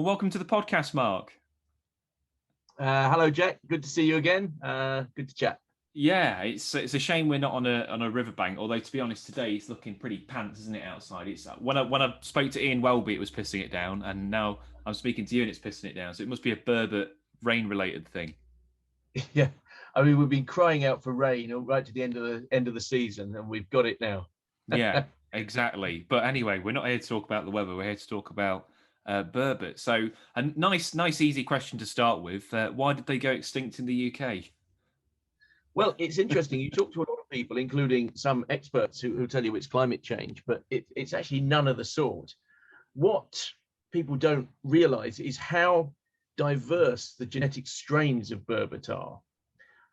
Well, welcome to the podcast, Mark. Hello, Jack. Good to see you again. Good to chat. Yeah, it's a shame we're not on a riverbank. Although to be honest, today it's looking pretty pants, isn't it, outside? It's when I spoke to Ian Welby, it was pissing it down, and now I'm speaking to you and it's pissing it down. So it must be a Burbot rain-related thing. Yeah, I mean we've been crying out for rain right to the end of the season, and we've got it now. Yeah, exactly. But anyway, we're not here to talk about the weather. We're here to talk about Burbot. So a nice, easy question to start with. Why did they go extinct in the UK? Well, it's interesting. You talk to a lot of people, including some experts who tell you it's climate change, but it's actually none of the sort. What people don't realize is how diverse the genetic strains of Burbot are.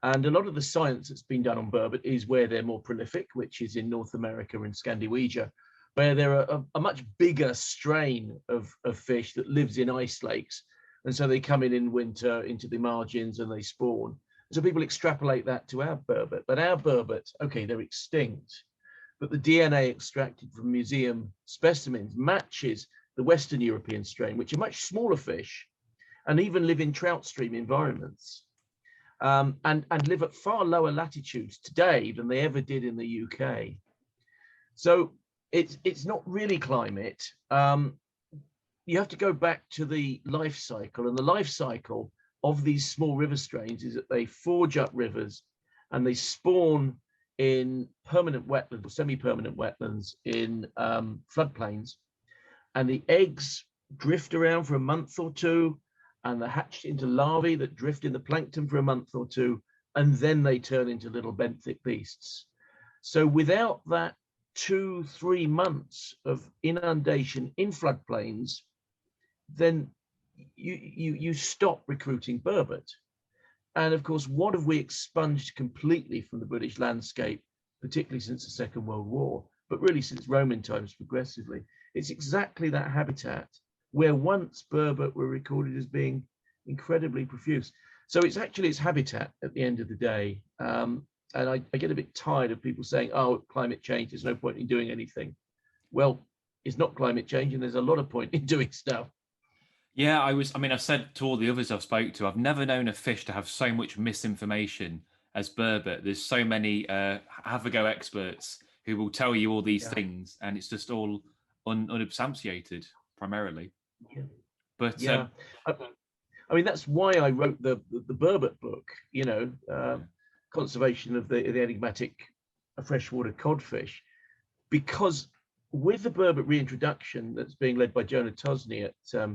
And a lot of the science that's been done on Burbot is where they're more prolific, which is in North America and Scandinavia, where there are a much bigger strain of fish that lives in ice lakes. And so they come in winter into the margins and they spawn. So people extrapolate that to our Burbot. But our Burbot, okay, they're extinct, but the DNA extracted from museum specimens matches the Western European strain, which are much smaller fish and even live in trout stream environments. And live at far lower latitudes today than they ever did in the UK. So it's not really climate. You have to go back to the life cycle, and the life cycle of these small river strains is that they forge up rivers and they spawn in permanent wetlands or semi-permanent wetlands in floodplains, and the eggs drift around for a month or two, and they're hatched into larvae that drift in the plankton for a month or two, and then they turn into little benthic beasts. So without that 2-3 months of inundation in floodplains, then you stop recruiting Burbot. And of course, what have we expunged completely from the British landscape, particularly since the Second World War, but really since Roman times progressively? It's exactly that habitat where once Burbot were recorded as being incredibly profuse. So it's actually its habitat at the end of the day. And I get a bit tired of people saying, oh, climate change, there's no point in doing anything. Well, it's not climate change, and there's a lot of point in doing stuff. Yeah, I've said to all the others I've spoke to, I've never known a fish to have so much misinformation as Burbot. There's so many have a go experts who will tell you all these things, and it's just all unsubstantiated primarily. Yeah. But yeah. I mean, that's why I wrote the Burbot book, conservation of the enigmatic freshwater codfish, because with the Burbot reintroduction that's being led by Jonah Tosney at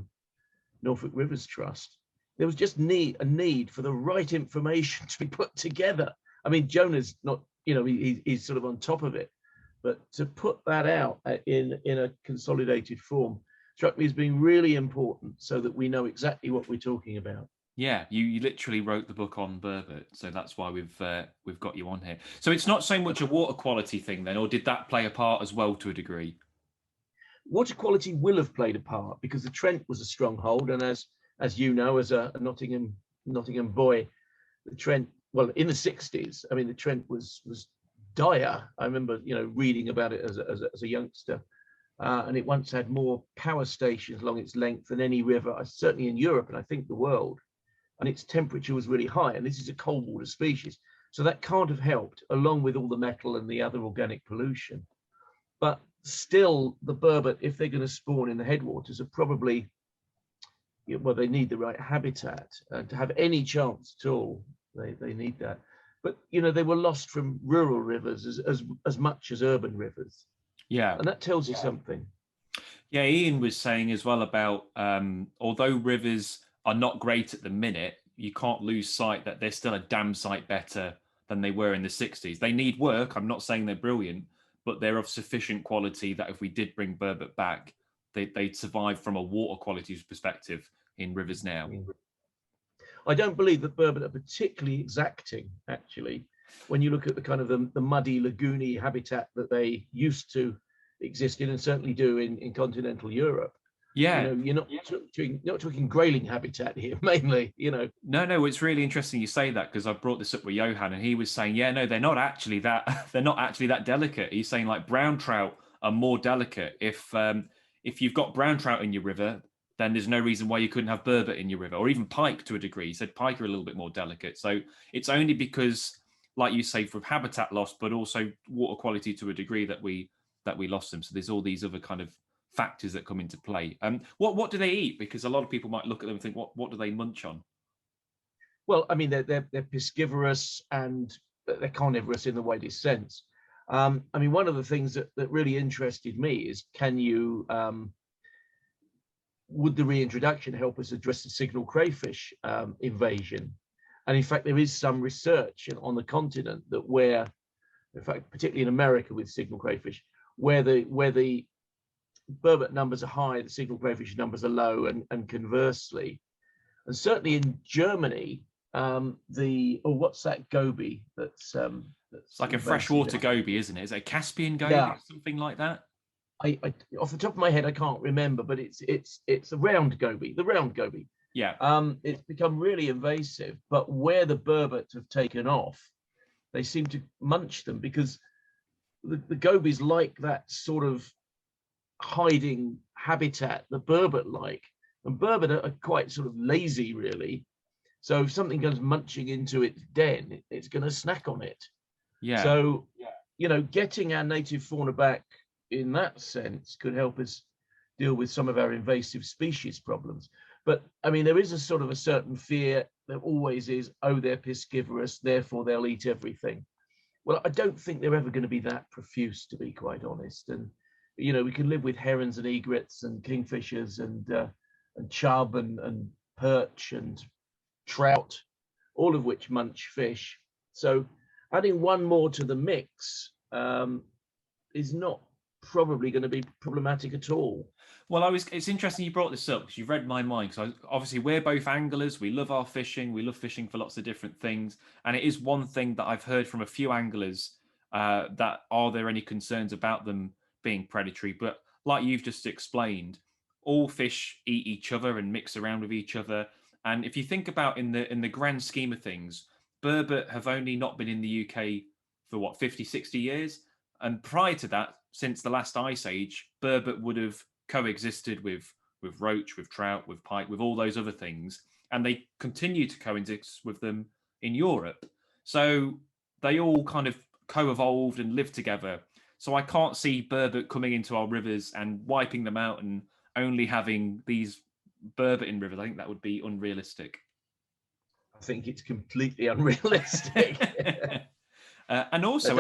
Norfolk Rivers Trust, there was just a need for the right information to be put together. I mean, Jonah's not, he's sort of on top of it, but to put that out in a consolidated form struck me as being really important, so that we know exactly what we're talking about. Yeah, you literally wrote the book on Burbot, so that's why we've got you on here. So it's not so much a water quality thing then, or did that play a part as well to a degree? Water quality will have played a part, because the Trent was a stronghold, and as you know, as a Nottingham boy, the Trent, well, in the 60s, I mean, the Trent was dire. I remember, reading about it as a youngster. And it once had more power stations along its length than any river, certainly in Europe, and I think the world. And its temperature was really high, and this is a cold water species. So that can't have helped, along with all the metal and the other organic pollution. But still, the Burbot, if they're going to spawn in the headwaters, are probably, well, they need the right habitat. And to have any chance at all, they need that. But, they were lost from rural rivers as much as urban rivers. Yeah. And that tells you something. Yeah, Ian was saying as well about, although rivers are not great at the minute, you can't lose sight that they're still a damn sight better than they were in the 60s. They need work. I'm not saying they're brilliant, but they're of sufficient quality that if we did bring Burbot back, they'd survive from a water quality perspective in rivers now. I don't believe that Burbot are particularly exacting, actually, when you look at the kind of the muddy, lagoony habitat that they used to exist in, and certainly do in continental Europe. Yeah. You're not talking grayling habitat here, mainly, No, it's really interesting you say that, because I brought this up with Johan, and he was saying, yeah, no, they're not actually that delicate. He's saying like brown trout are more delicate. If you've got brown trout in your river, then there's no reason why you couldn't have burbot in your river, or even pike to a degree. You said pike are a little bit more delicate. So it's only because, like you say, from habitat loss, but also water quality to a degree that we lost them. So there's all these other kind of factors that come into play. What do they eat? Because a lot of people might look at them and think, what do they munch on? Well, I mean, they're piscivorous and they're carnivorous in the widest sense. I mean, one of the things that really interested me is, would the reintroduction help us address the signal crayfish invasion? And in fact, there is some research on the continent that where, in fact, particularly in America with signal crayfish, where the burbot numbers are high, the signal crayfish numbers are low, and conversely. And certainly in Germany, what's that goby that's it's like a freshwater goby, isn't it? Is it a Caspian goby, yeah, something like that? I off the top of my head I can't remember, but it's a round goby, the round goby. Yeah. It's become really invasive, but where the burbot have taken off, they seem to munch them because the gobies like that sort of hiding habitat, the burbot like, and burbot are quite sort of lazy, really. So if something goes munching into its den, it's going to snack on it. Yeah. So, getting our native fauna back in that sense could help us deal with some of our invasive species problems. But I mean, there is a sort of a certain fear, there always is, oh, they're piscivorous, therefore they'll eat everything. Well, I don't think they're ever going to be that profuse, to be quite honest. And, we can live with herons and egrets and kingfishers and chub and perch and trout, all of which munch fish. So adding one more to the mix is not probably going to be problematic at all. Well, it's interesting you brought this up because you've read my mind. So obviously we're both anglers. We love our fishing. We love fishing for lots of different things. And it is one thing that I've heard from a few anglers that are there any concerns about them being predatory? But like you've just explained, all fish eat each other and mix around with each other. And if you think about in the grand scheme of things, burbot have only not been in the UK for what, 50, 60 years? And prior to that, since the last ice age, burbot would have coexisted with roach, with trout, with pike, with all those other things, and they continue to coexist with them in Europe. So they all kind of co-evolved and lived together. So I can't see burbot coming into our rivers and wiping them out and only having these burbot in rivers. I think that would be unrealistic. I think it's completely unrealistic. And also,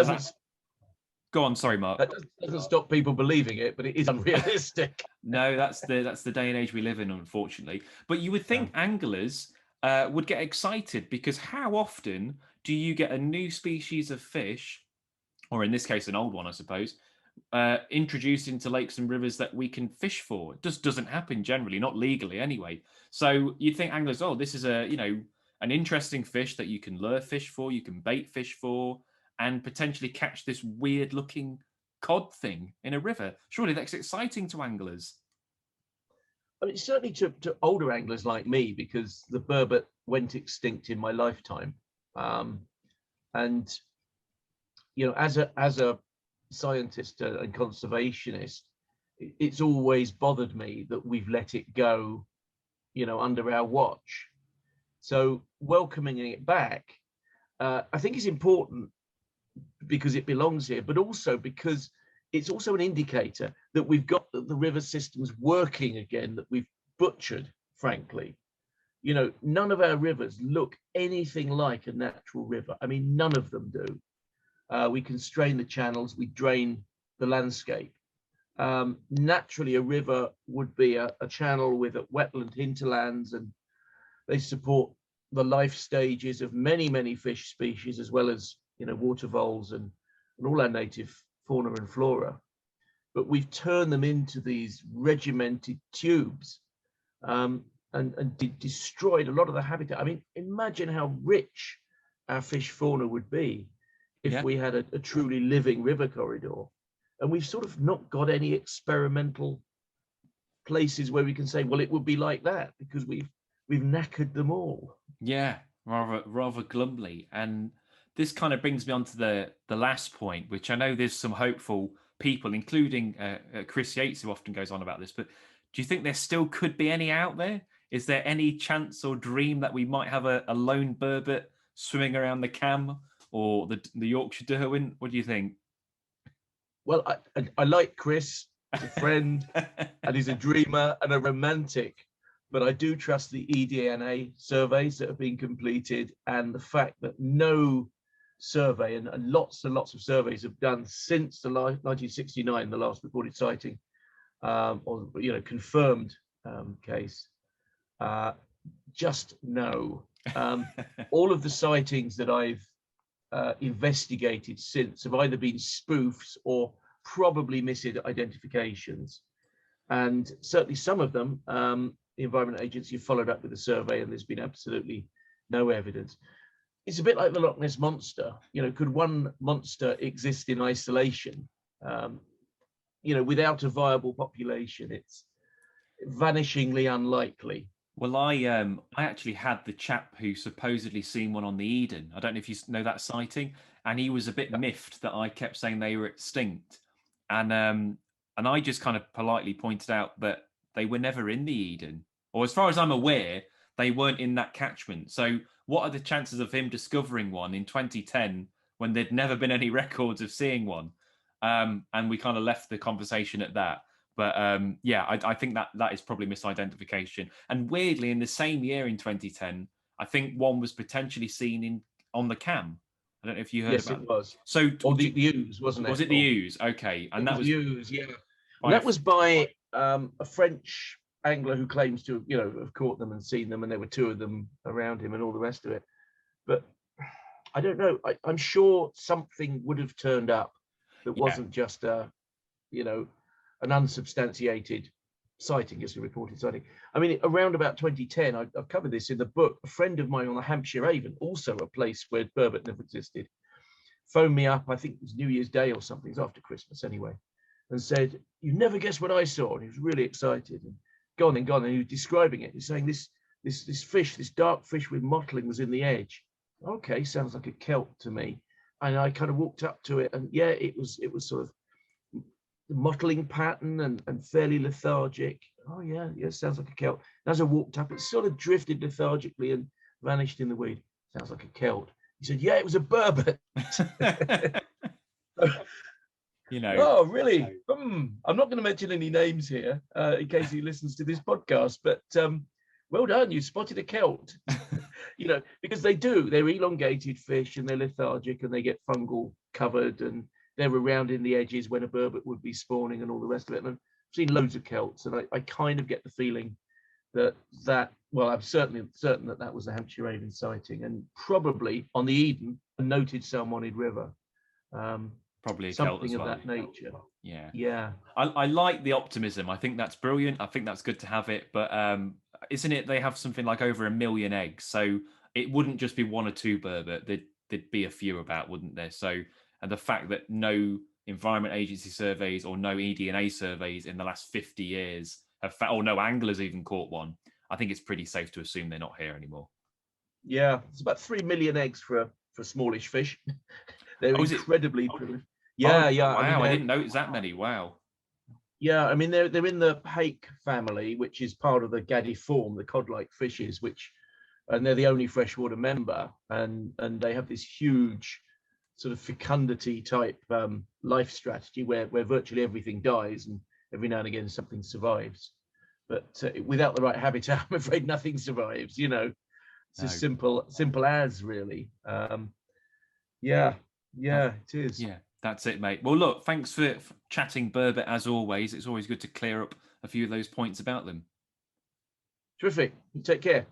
go on, sorry, Mark. That doesn't stop people believing it, but it is unrealistic. No, that's the day and age we live in, unfortunately. But you would think anglers would get excited, because how often do you get a new species of fish, or in this case, an old one, I suppose, introduced into lakes and rivers that we can fish for? It just doesn't happen generally, not legally anyway. So you'd think anglers, oh, this is an interesting fish that you can lure fish for, you can bait fish for, and potentially catch this weird looking cod thing in a river. Surely that's exciting to anglers. I mean, certainly to older anglers like me, because the burbot went extinct in my lifetime. And, as a scientist and conservationist, it's always bothered me that we've let it go, under our watch. So welcoming it back, I think is important because it belongs here, but also because it's also an indicator that we've got the river systems working again, that we've butchered, frankly. None of our rivers look anything like a natural river. I mean, none of them do. We constrain the channels, we drain the landscape. Naturally, a river would be a channel with a wetland hinterlands, and they support the life stages of many, many fish species, as well as water voles and all our native fauna and flora. But we've turned them into these regimented tubes, and destroyed a lot of the habitat. I mean, imagine how rich our fish fauna would be if we had a truly living river corridor. And we've sort of not got any experimental places where we can say, well, it would be like that, because we've knackered them all. Yeah, rather glumly. And this kind of brings me on to the last point, which I know there's some hopeful people, including Chris Yates, who often goes on about this. But Do you think there still could be any out there? Is there any chance or dream that we might have a lone burbot swimming around the Cam or the Yorkshire Derwent? What do you think? Well, I like Chris as a friend, and he's a dreamer and a romantic, but I do trust the eDNA surveys that have been completed, and the fact that no survey and lots and lots of surveys have done since the 1969, the last reported sighting, or confirmed case. Just no. All of the sightings that I've investigated since have either been spoofs or probably misidentifications, and certainly some of them, the Environment Agency followed up with a survey, and there's been absolutely no evidence. It's a bit like the Loch Ness monster. Could one monster exist in isolation? Without a viable population, it's vanishingly unlikely. Well, I actually had the chap who supposedly seen one on the Eden. I don't know if you know that sighting, and he was a bit miffed that I kept saying they were extinct, and I just kind of politely pointed out that they were never in the Eden, or as far as I'm aware, they weren't in that catchment. So, what are the chances of him discovering one in 2010 when there'd never been any records of seeing one? And we kind of left the conversation at that. But yeah, I think that is probably misidentification. And weirdly, in the same year in 2010, I think one was potentially seen on the Cam. I don't know if you heard about it. Was. So, or the Ouse, wasn't it? Was it the Ouse? Okay, and that was the Ouse, yeah. And that was by a French angler who claims to, have caught them and seen them, and there were two of them around him and all the rest of it. But I don't know. I'm sure something would have turned up that wasn't just an unsubstantiated sighting, as a reported sighting. I mean, around about 2010, I've covered this in the book. A friend of mine on the Hampshire Avon, also a place where burbot never existed, phoned me up, I think it was New Year's Day or something, it was after Christmas anyway, and said, "You never guess what I saw." And he was really excited and gone, and he was describing it. He's saying this fish, this dark fish with mottling, was in the edge. Okay, sounds like a kelp to me. And I kind of walked up to it, and yeah, it was sort of mottling pattern and fairly lethargic. Oh yeah, sounds like a kelp. And as I walked up, it sort of drifted lethargically and vanished in the weed. Sounds like a kelp. He said, "Yeah, it was a burbot." Oh really? I'm not going to mention any names here in case he listens to this podcast, but well done, you spotted a kelp. Because they're elongated fish, and they're lethargic, and they get fungal covered, and they're around in the edges when a burbot would be spawning and all the rest of it. And I've seen loads of kelps, and I kind of get the feeling that well, I'm certainly certain that was a Hampshire Avon sighting, and probably on the Eden, a noted salmonid river. Probably a something kelp as well. of that nature. Yeah. I like the optimism. I think that's brilliant. I think that's good to have it. But isn't it? They have something like over 1 million eggs, so it wouldn't just be one or two burbot. There'd be a few about, wouldn't there? So, and the fact that no Environment Agency surveys or no eDNA surveys in the last 50 years have found, or no anglers even caught one, I think it's pretty safe to assume they're not here anymore. Yeah, it's about 3 million eggs for smallish fish. They're incredibly prolific. Yeah. Wow, I didn't know it was that many. Wow. Yeah, I mean they're in the hake family, which is part of the Gadiform, the cod-like fishes, and they're the only freshwater member, and they have this huge sort of fecundity type life strategy where virtually everything dies, and every now and again something survives. But without the right habitat, I'm afraid nothing survives. It's as simple as, really. Yeah, it is. Yeah, that's it, mate. Well, look, thanks for chatting burbot as always. It's always good to clear up a few of those points about them. Terrific. You take care.